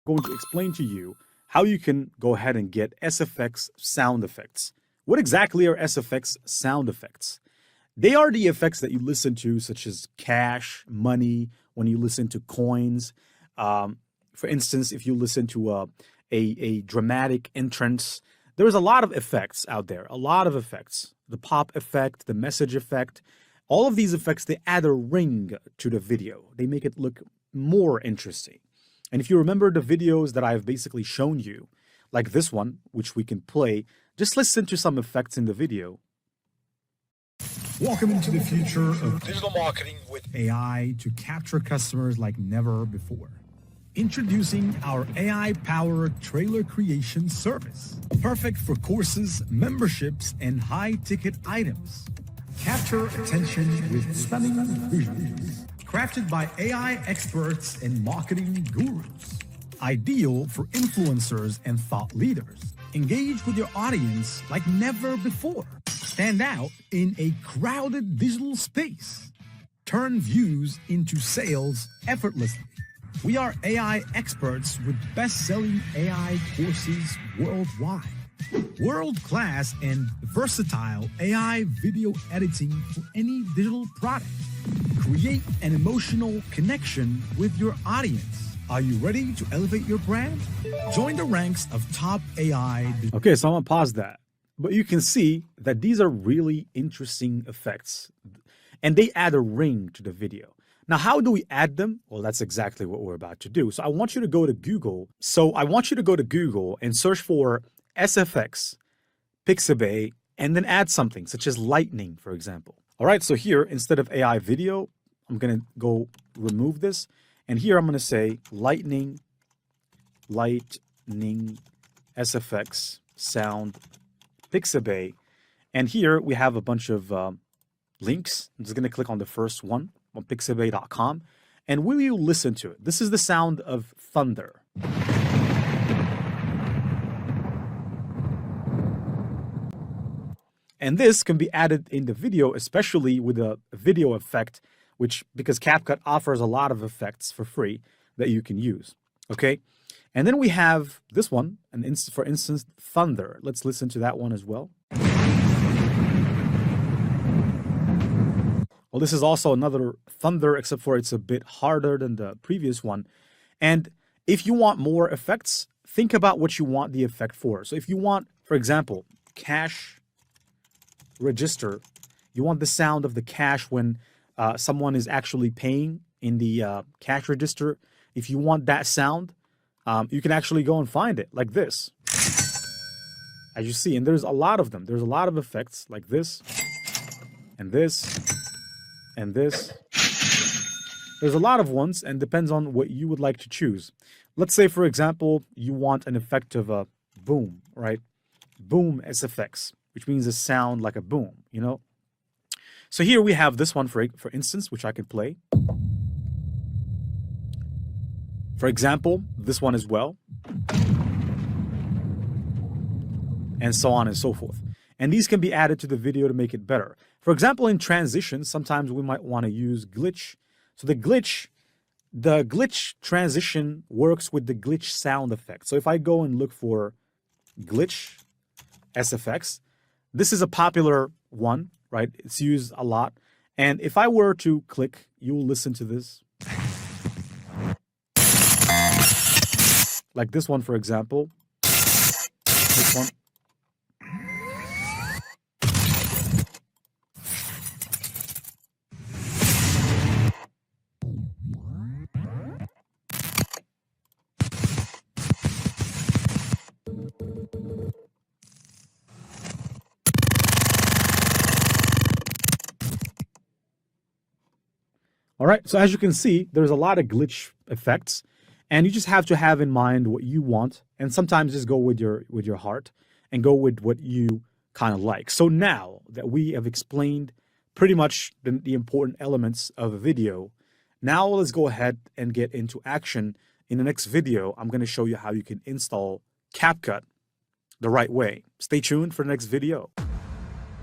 going to explain to you how you can go ahead and get SFX sound effects. What exactly are SFX sound effects? They are the effects that you listen to, such as cash, money, when you listen to coins. For instance, if you listen to a dramatic entrance, there's a lot of effects out there, a lot of effects. The pop effect, the message effect, all of these effects, they add a ring to the video. They make it look more interesting. And if you remember the videos that I've basically shown you, like this one, which we can play, just listen to some effects in the video. Welcome into the future of digital marketing with AI to capture customers like never before. Introducing our AI-powered trailer creation service, perfect for courses, memberships, and high-ticket items. Capture attention with stunning visuals, crafted by AI experts and marketing gurus. Ideal for influencers and thought leaders. Engage with your audience like never before. Stand out in a crowded digital space. Turn views into sales effortlessly. We are AI experts with best-selling AI courses worldwide. World-class and versatile AI video editing for any digital product. Create an emotional connection with your audience. Are you ready to elevate your brand? Join the ranks of top AI. Okay, so I'm gonna pause that. But you can see that these are really interesting effects, and they add a ring to the video. Now, how do we add them? Well, that's exactly what we're about to do. So I want you to go to Google. And search for SFX, Pixabay, and then add something such as lightning, for example. All right, so here, instead of AI video, I'm gonna go remove this. And here I'm gonna say lightning, SFX, sound, Pixabay. And here we have a bunch of links. I'm just gonna click on the first one on Pixabay.com. And will you listen to it? This is the sound of thunder. And this can be added in the video, especially with a video effect, because CapCut offers a lot of effects for free that you can use, okay? And then we have this one, for instance, thunder. Let's listen to that one as well. Well, this is also another thunder, except for it's a bit harder than the previous one. And if you want more effects, think about what you want the effect for. So if you want, for example, cash register, you want the sound of the cash when someone is actually paying in the cash register. If you want that sound, you can actually go and find it like this, as you see. And there's a lot of them. There's a lot of effects like this and this and this. There's a lot of ones, and depends on what you would like to choose. Let's say, for example, you want an effect of a boom, right? Boom SFX, which means a sound like a boom, you know? So here we have this one, for instance, which I can play. For example, this one as well. And so on and so forth. And these can be added to the video to make it better. For example, in transitions, sometimes we might want to use glitch. So the glitch transition works with the glitch sound effect. So if I go and look for glitch SFX, this is a popular one, right? It's used a lot. And if I were to click, you will listen to this. Like this one, for example. This one. All right, so as you can see, there's a lot of glitch effects, and you just have to have in mind what you want, and sometimes just go with your heart and go with what you kind of like. So now that we have explained pretty much the important elements of a video, now let's go ahead and get into action. In the next video, I'm going to show you how you can install CapCut the right way. Stay tuned for the next video.